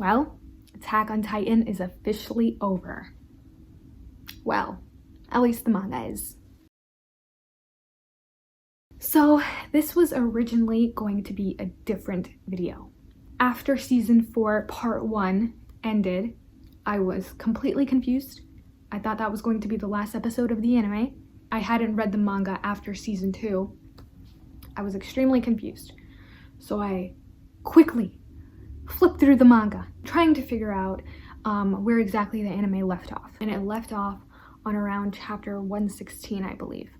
Well, Attack on Titan is officially over. Well, at least the manga is. So this was originally going to be a different video. After season 4 part 1 ended, I was completely confused. I thought that was going to be the last episode of the anime. I hadn't read the manga after season 2. I was extremely confused. So I quickly flipped through the manga, trying to figure out where exactly the anime left off. And it left off on around chapter 116, I believe.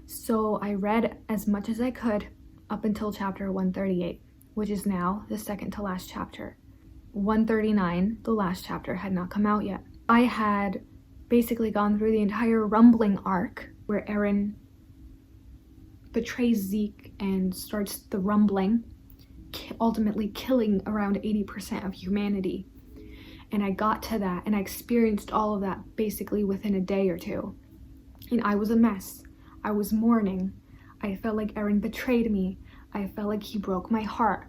So I read as much as I could up until chapter 138, which is now the second to last chapter. 139, the last chapter, had not come out yet. I had basically gone through the entire rumbling arc where Eren betrays Zeke and starts the rumbling, ultimately killing around 80% of humanity. And I got to that and I experienced all of that basically within a day or two. And I was a mess. I was mourning. I felt like Eren betrayed me. I felt like he broke my heart.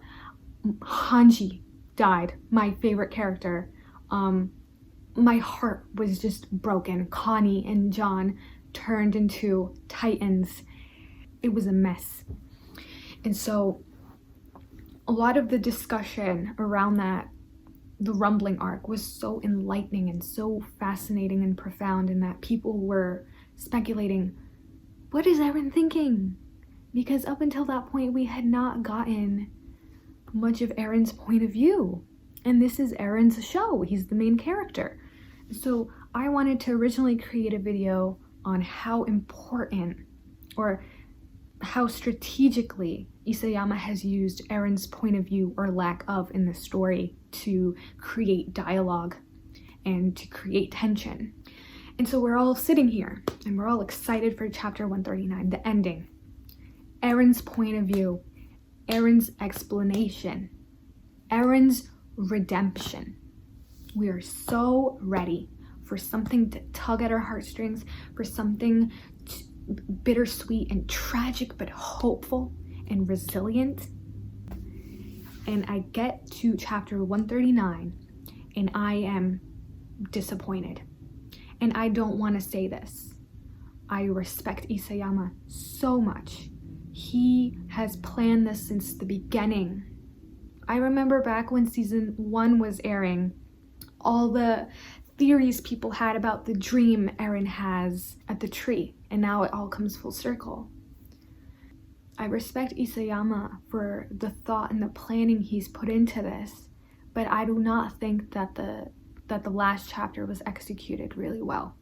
Hanji died, my favorite character. My heart was just broken. Connie and John turned into Titans. It was a mess. And so a lot of the discussion around the rumbling arc was so enlightening and so fascinating and profound, in that people were speculating, what is Eren thinking? Because up until that point, we had not gotten much of Eren's point of view. And this is Eren's show. He's the main character. So I wanted to originally create a video on how important or how strategically Isayama has used Eren's point of view, or lack of, in the story to create dialogue and to create tension. And so we're all sitting here and we're all excited for chapter 139, the ending. Eren's point of view, Eren's explanation, Eren's redemption. We are so ready for something to tug at our heartstrings, for something bittersweet and tragic but hopeful and resilient. And I get to chapter 139 and I am disappointed. And I don't want to say this. I respect Isayama so much. He has planned this since the beginning. I remember back when season 1 was airing, all the theories people had about the dream Eren has at the tree, and now it all comes full circle. I respect Isayama for the thought and the planning he's put into this, but I do not think that the last chapter was executed really well.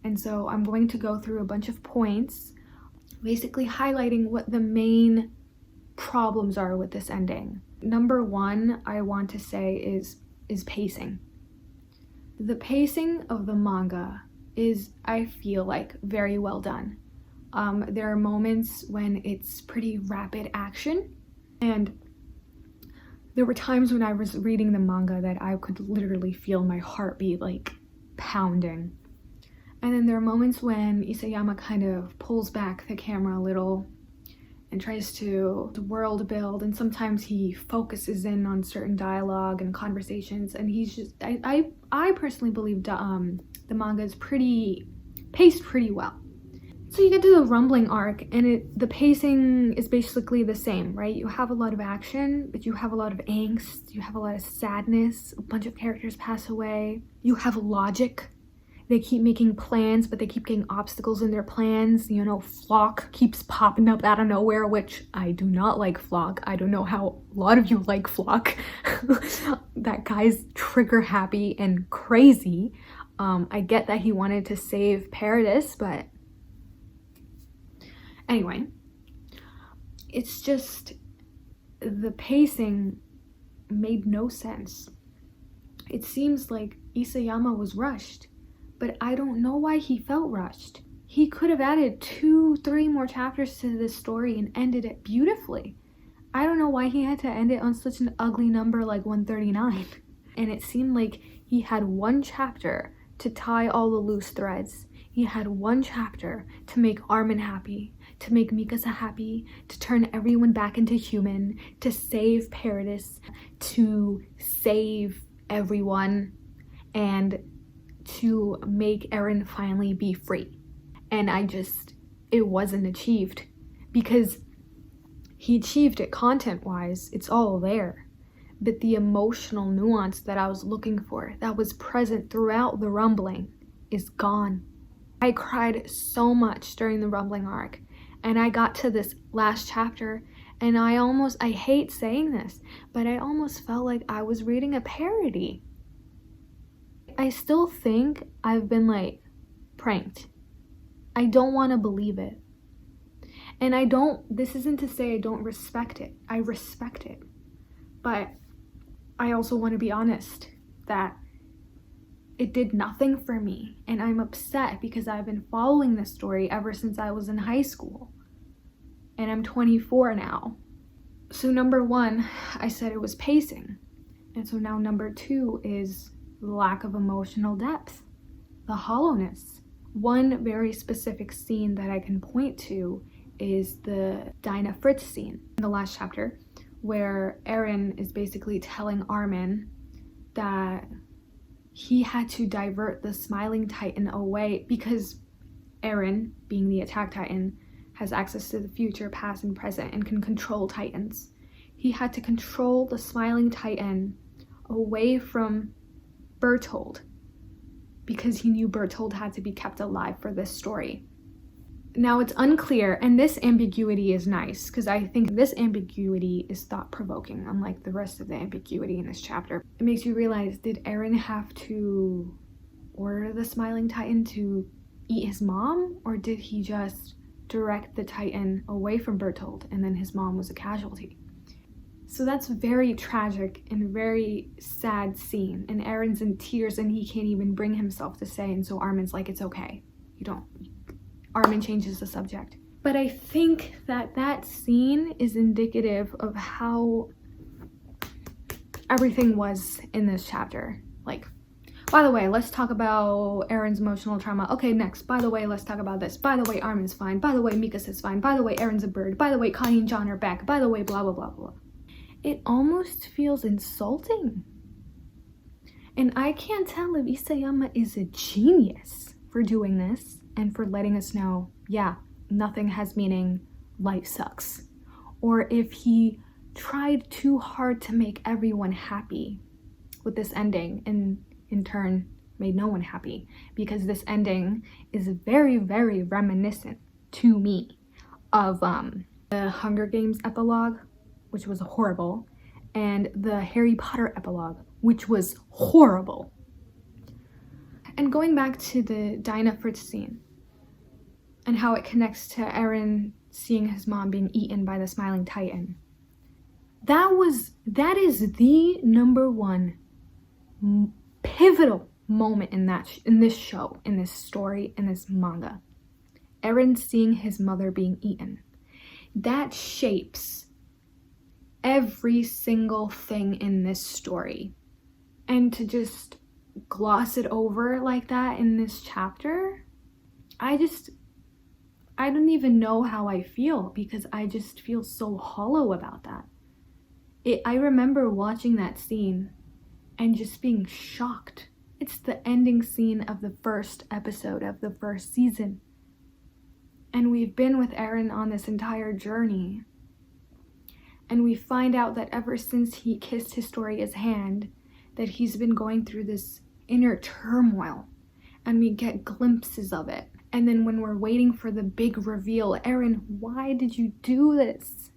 And so I'm going to go through a bunch of points, basically highlighting what the main problems are with this ending. Number 1, I want to say is pacing. The pacing of the manga is, I feel like, very well done. There are moments when it's pretty rapid action, and there were times when I was reading the manga that I could literally feel my heartbeat like pounding. And then there are moments when Isayama kind of pulls back the camera a little and tries to world build, and sometimes he focuses in on certain dialogue and conversations, and he's just, I personally believe the manga is paced pretty well. So you get to the rumbling arc and the pacing is basically the same, right? You have a lot of action, but you have a lot of angst, you have a lot of sadness, a bunch of characters pass away, you have logic. They keep making plans, but they keep getting obstacles in their plans. You know, Flock keeps popping up out of nowhere, which I do not like Flock. I don't know how a lot of you like Flock. That guy's trigger happy and crazy. I get that he wanted to save Paradis, but anyway, it's just the pacing made no sense. It seems like Isayama was rushed. But I don't know why he felt rushed. He could have added 2-3 more chapters to this story and ended it beautifully. I don't know why he had to end it on such an ugly number like 139. And it seemed like he had one chapter to tie all the loose threads. He had one chapter to make Armin happy, to make Mikasa happy, to turn everyone back into human, to save Paradis, to save everyone, and to make Eren finally be free. And it wasn't achieved, because he achieved it content-wise, it's all there. But the emotional nuance that I was looking for, that was present throughout the rumbling, is gone. I cried so much during the rumbling arc, and I got to this last chapter, and I hate saying this, but I almost felt like I was reading a parody. I still think I've been like pranked. I don't want to believe it. And this isn't to say I don't respect it. I respect it. But I also want to be honest that it did nothing for me, and I'm upset because I've been following this story ever since I was in high school, and I'm 24 now. So number one, I said it was pacing, and so now number two is the lack of emotional depth, the hollowness. One very specific scene that I can point to is the Dinah Fritz scene in the last chapter, where Eren is basically telling Armin that he had to divert the Smiling Titan away because Eren, being the Attack Titan, has access to the future, past, and present, and can control Titans. He had to control the Smiling Titan away from Bertold because he knew Bertold had to be kept alive for this story. Now it's unclear, and this ambiguity is nice because I think this ambiguity is thought-provoking, unlike the rest of the ambiguity in this chapter. It makes you realize, did Eren have to order the Smiling Titan to eat his mom, or did he just direct the Titan away from Bertold and then his mom was a casualty? So that's very tragic and very sad scene, and Eren's in tears and he can't even bring himself to say, and so Armin's like, it's okay, Armin changes the subject. But I think that scene is indicative of how everything was in this chapter. Like, by the way, let's talk about Eren's emotional trauma. Okay, next. By the way, let's talk about this. By the way, Armin's fine. By the way, Mikasa's fine. By the way, Eren's a bird. By the way, Connie and John are back. By the way, blah, blah, blah, blah. It almost feels insulting. And I can't tell if Isayama is a genius for doing this and for letting us know, yeah, nothing has meaning, life sucks. Or if he tried too hard to make everyone happy with this ending and in turn made no one happy, because this ending is very, very reminiscent to me of the Hunger Games epilogue, which was horrible, and the Harry Potter epilogue, which was horrible. And going back to the Dinah Fritz scene and how it connects to Eren seeing his mom being eaten by the Smiling Titan, that is the number one pivotal moment in this show, in this story, in this manga. Eren seeing his mother being eaten. That shapes every single thing in this story. And to just gloss it over like that in this chapter, I don't even know how I feel, because I just feel so hollow about that. I remember watching that scene and just being shocked. It's the ending scene of the first episode of the first season. And we've been with Eren on this entire journey. And we find out that ever since he kissed Historia's hand, that he's been going through this inner turmoil. And we get glimpses of it. And then when we're waiting for the big reveal, Eren, why did you do this?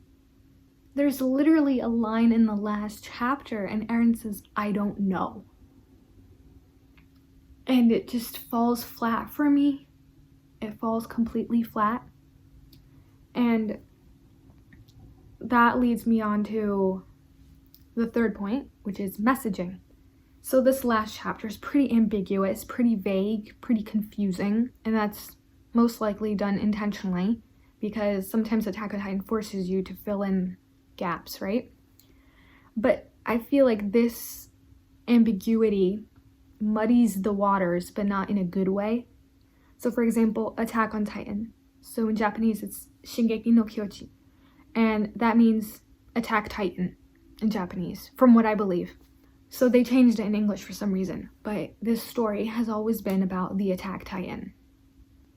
There's literally a line in the last chapter and Eren says, I don't know. And it just falls flat for me. It falls completely flat. And that leads me on to the third point, which is messaging. So this last chapter is pretty ambiguous, pretty vague, pretty confusing, and that's most likely done intentionally because sometimes Attack on Titan forces you to fill in gaps, right? But I feel like this ambiguity muddies the waters, but not in a good way. So for example, Attack on Titan. So in Japanese, it's Shingeki no Kyoji. And that means Attack Titan in Japanese, from what I believe. So they changed it in English for some reason. But this story has always been about the Attack Titan.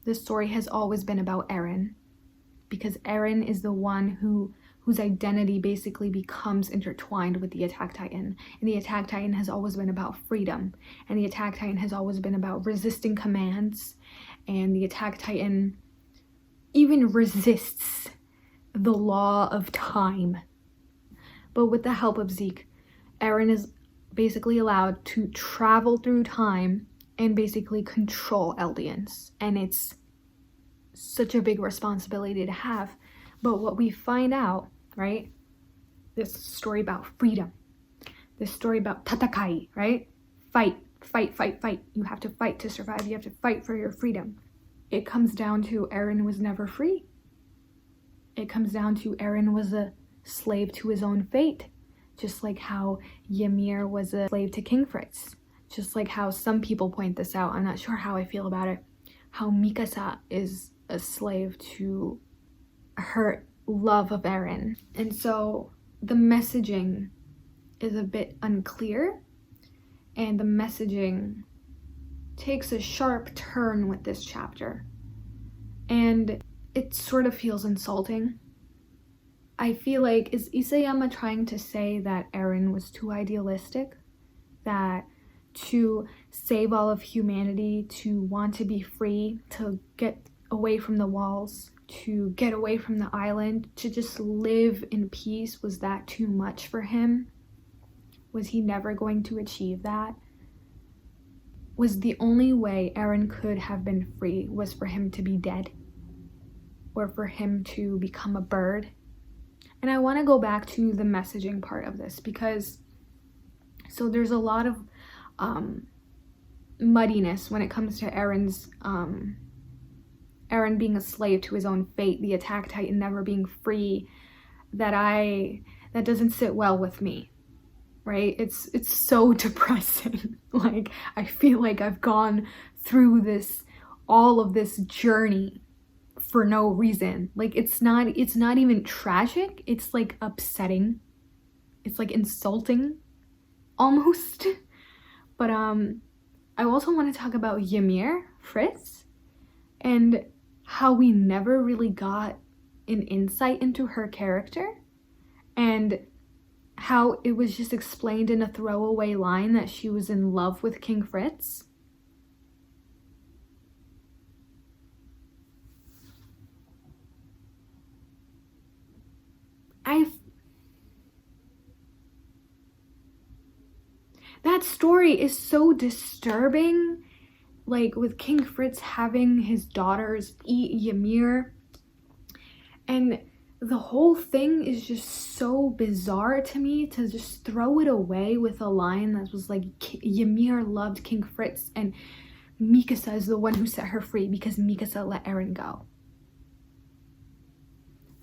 This story has always been about Eren, because Eren is the one whose identity basically becomes intertwined with the Attack Titan. And the Attack Titan has always been about freedom. And the Attack Titan has always been about resisting commands. And the Attack Titan even resists the law of time. But with the help of Zeke, Eren is basically allowed to travel through time and basically control Eldians. And it's such a big responsibility to have. But what we find out, right? This story about freedom. This story about tatakai, right? Fight, fight, fight, fight. You have to fight to survive. You have to fight for your freedom. It comes down to Eren was never free. It comes down to Eren was a slave to his own fate. Just like how Ymir was a slave to King Fritz. Just like how some people point this out. I'm not sure how I feel about it. How Mikasa is a slave to her love of Eren. And so the messaging is a bit unclear. And the messaging takes a sharp turn with this chapter. And it sort of feels insulting. I feel like, is Isayama trying to say that Eren was too idealistic? That to save all of humanity, to want to be free, to get away from the walls, to get away from the island, to just live in peace, was that too much for him? Was he never going to achieve that? Was the only way Eren could have been free was for him to be dead? Or for him to become a bird? And I want to go back to the messaging part of this, because so there's a lot of muddiness when it comes to Eren's Eren being a slave to his own fate, the Attack Titan never being free, that doesn't sit well with me. Right? It's so depressing. Like, I feel like I've gone through all of this journey for no reason. Like, it's not even tragic. It's like upsetting. It's like insulting almost. But I also want to talk about Ymir, Fritz, and how we never really got an insight into her character, and how it was just explained in a throwaway line that she was in love with King Fritz. That story is so disturbing, like with King Fritz having his daughters eat Ymir, and the whole thing is just so bizarre to me, to just throw it away with a line that was like, Ymir loved King Fritz and Mikasa is the one who set her free because Mikasa let Eren go.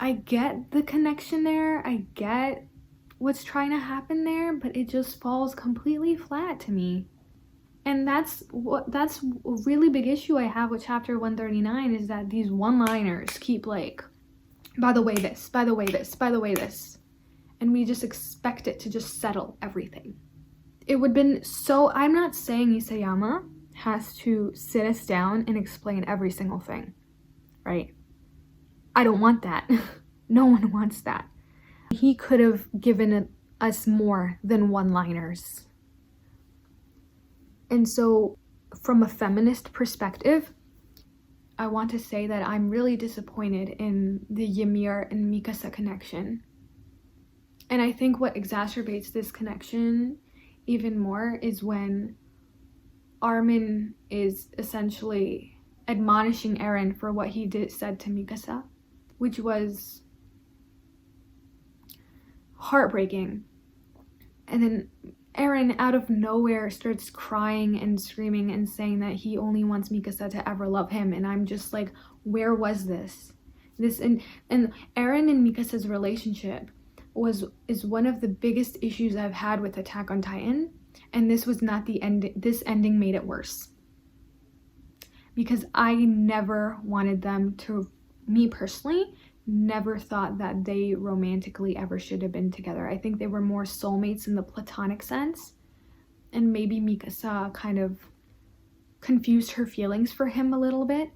I get the connection there, I get what's trying to happen there, but it just falls completely flat to me. And that's a really big issue I have with chapter 139, is that these one-liners keep like, by the way this, by the way this, by the way this, and we just expect it to just settle everything. It would have been so, I'm not saying Isayama has to sit us down and explain every single thing, right? I don't want that. No one wants that. He could have given us more than one-liners. And so, from a feminist perspective, I want to say that I'm really disappointed in the Ymir and Mikasa connection. And I think what exacerbates this connection even more is when Armin is essentially admonishing Eren for what he said to Mikasa, which was heartbreaking. And then Eren out of nowhere starts crying and screaming and saying that he only wants Mikasa to ever love him, and I'm just like, where was this and Eren and Mikasa's relationship is one of the biggest issues I've had with Attack on Titan, and this was not the end. This ending made it worse, because I never wanted them to me personally, never thought that they romantically ever should have been together. I think they were more soulmates in the platonic sense, and maybe Mikasa kind of confused her feelings for him a little bit.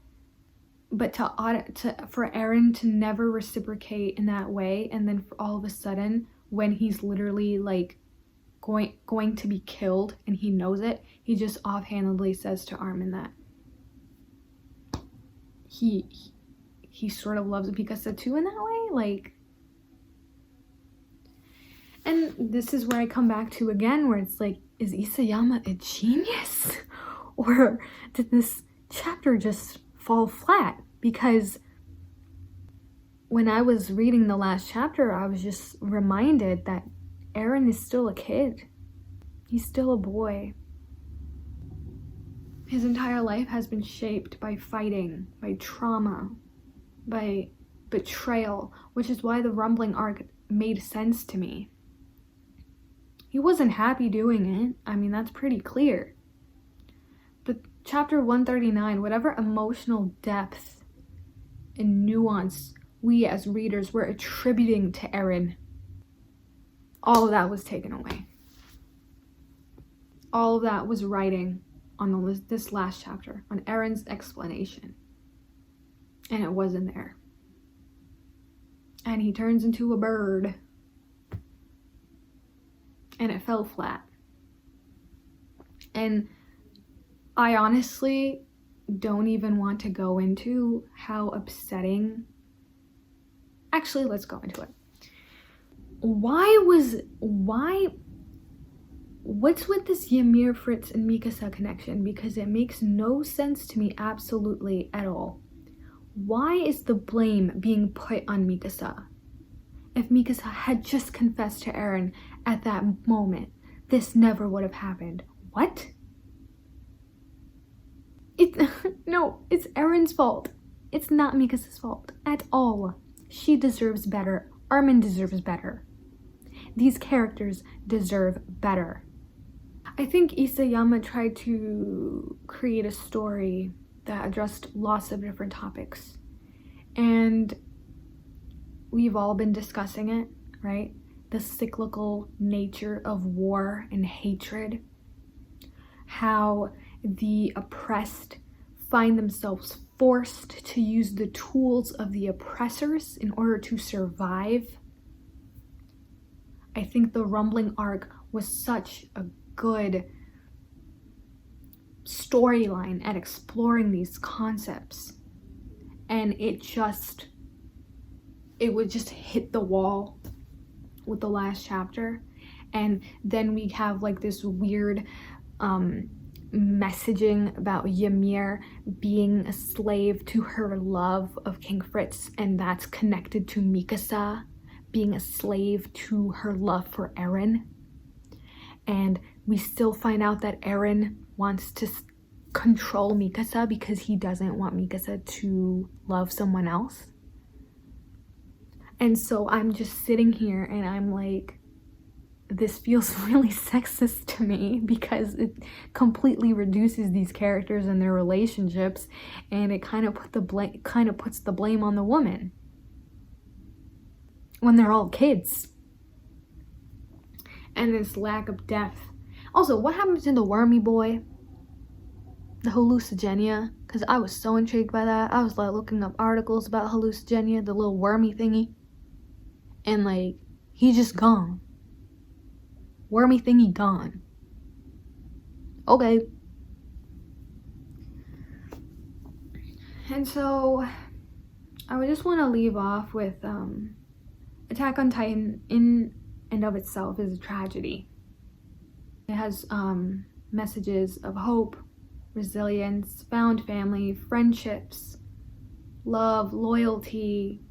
But for Eren to never reciprocate in that way, and then for all of a sudden, when he's literally like going to be killed and he knows it, he just offhandedly says to Armin that he sort of loves Mikasa too in that way, like. And this is where I come back to again, where it's like, is Isayama a genius? Or did this chapter just fall flat? Because when I was reading the last chapter, I was just reminded that Eren is still a kid. He's still a boy. His entire life has been shaped by fighting, by trauma, by betrayal, which is why the rumbling arc made sense to me. He wasn't happy doing it. I mean, that's pretty clear. But chapter 139, whatever emotional depth and nuance we as readers were attributing to Eren, all of that was taken away. All of that was writing on this last chapter, on Eren's explanation. And it wasn't there. And he turns into a bird. And it fell flat. And I honestly don't even want to go into how upsetting. Actually, let's go into it. What's with this Ymir, Fritz, and Mikasa connection? Because it makes no sense to me absolutely at all. Why is the blame being put on Mikasa? If Mikasa had just confessed to Eren at that moment, this never would have happened. What? No, it's Eren's fault. It's not Mikasa's fault at all. She deserves better. Armin deserves better. These characters deserve better. I think Isayama tried to create a story that addressed lots of different topics. And we've all been discussing it, right? The cyclical nature of war and hatred. How the oppressed find themselves forced to use the tools of the oppressors in order to survive. I think the rumbling arc was such a good storyline at exploring these concepts, and it would just hit the wall with the last chapter. And then we have like this weird messaging about Ymir being a slave to her love of King Fritz, and that's connected to Mikasa being a slave to her love for Eren. And we still find out that Eren wants to control Mikasa because he doesn't want Mikasa to love someone else. And so I'm just sitting here and I'm like, this feels really sexist to me, because it completely reduces these characters and their relationships, and it kind of puts the blame on the woman when they're all kids. And this lack of depth. Also, what happened to the wormy boy? The hallucigenia? Because I was so intrigued by that. I was like looking up articles about hallucigenia, the little wormy thingy. And like, he's just gone. Wormy thingy gone. Okay. And so, I would just want to leave off with Attack on Titan in and of itself is a tragedy. It has messages of hope, resilience, found family, friendships, love, loyalty.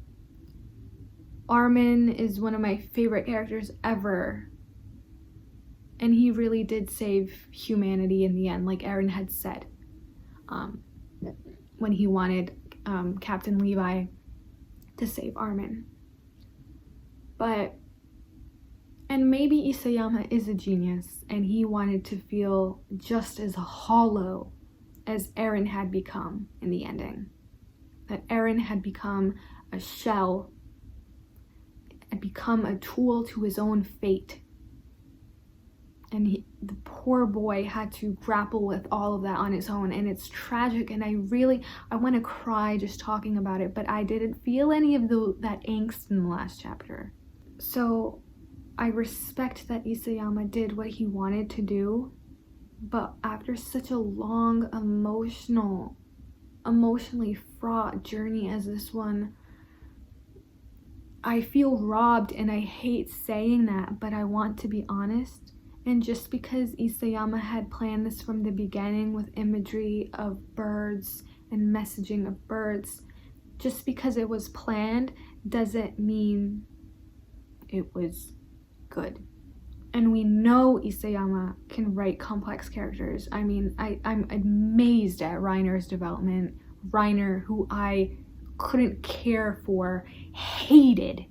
Armin is one of my favorite characters ever. And he really did save humanity in the end, like Eren had said. When he wanted Captain Levi to save Armin. And maybe Isayama is a genius, and he wanted to feel just as hollow as Eren had become in the ending. that Eren had become a shell, had become a tool to his own fate. And the poor boy had to grapple with all of that on his own, and it's tragic, and I want to cry just talking about it, but I didn't feel any of that angst in the last chapter. So I respect that Isayama did what he wanted to do, but after such a long, emotionally fraught journey as this one, I feel robbed, and I hate saying that, but I want to be honest. And just because Isayama had planned this from the beginning with imagery of birds and messaging of birds, just because it was planned doesn't mean it was good. And we know Isayama can write complex characters. I mean, I'm amazed at Reiner's development. Reiner, who I couldn't care for, hated.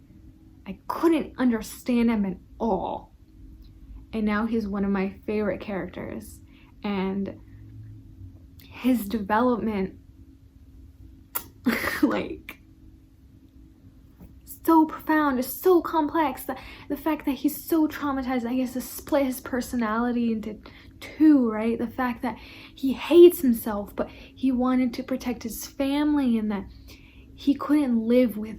I couldn't understand him at all. And now he's one of my favorite characters. And his development, like, so profound, is so complex. The fact that he's so traumatized that he has to split his personality into two, right? The fact that he hates himself, but he wanted to protect his family, and that he couldn't live with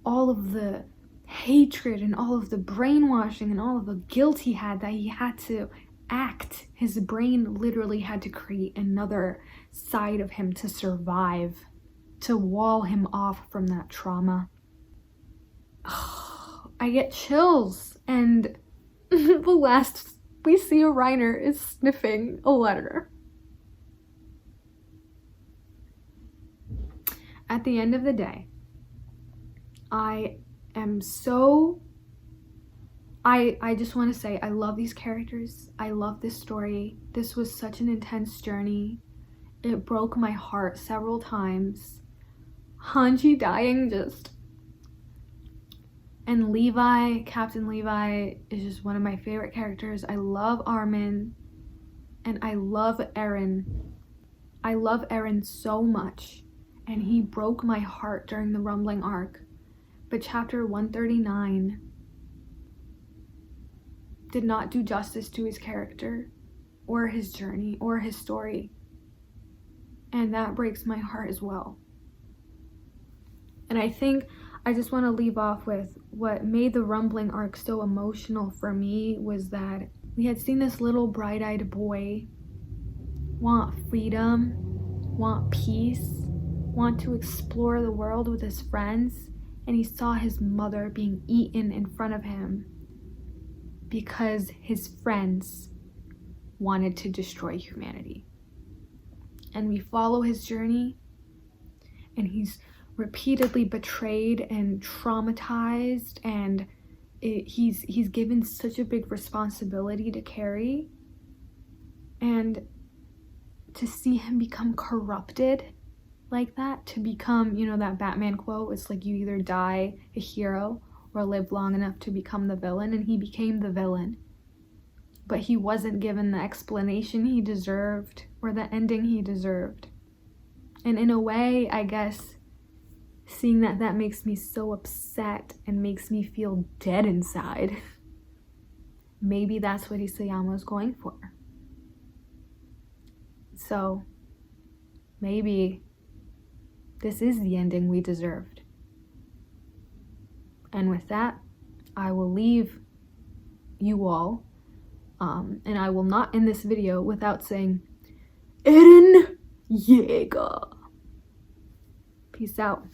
all of the hatred and all of the brainwashing and all of the guilt he had, that he had to act. His brain literally had to create another side of him to survive, to wall him off from that trauma. I get chills, and the last we see of Reiner is sniffing a letter. At the end of the day, I just want to say I love these characters. I love this story. This was such an intense journey. It broke my heart several times. Hanji dying and Levi, Captain Levi, is just one of my favorite characters. I love Armin, and I love Eren. I love Eren so much, and he broke my heart during the Rumbling arc. But chapter 139 did not do justice to his character, or his journey, or his story. And that breaks my heart as well. And I think I just want to leave off with what made the Rumbling arc so emotional for me was that we had seen this little bright-eyed boy want freedom, want peace, want to explore the world with his friends, and he saw his mother being eaten in front of him because his friends wanted to destroy humanity. And we follow his journey, and he's repeatedly betrayed and traumatized, and he's given such a big responsibility to carry, and to see him become corrupted like that, to become, you know, that Batman quote, it's like you either die a hero or live long enough to become the villain, and he became the villain, but he wasn't given the explanation he deserved or the ending he deserved. And in a way, I guess, seeing that makes me so upset and makes me feel dead inside. Maybe that's what Isayama was going for. So maybe this is the ending we deserved. And with that, I will leave you all, and I will not end this video without saying, Eren Yeager. Peace out.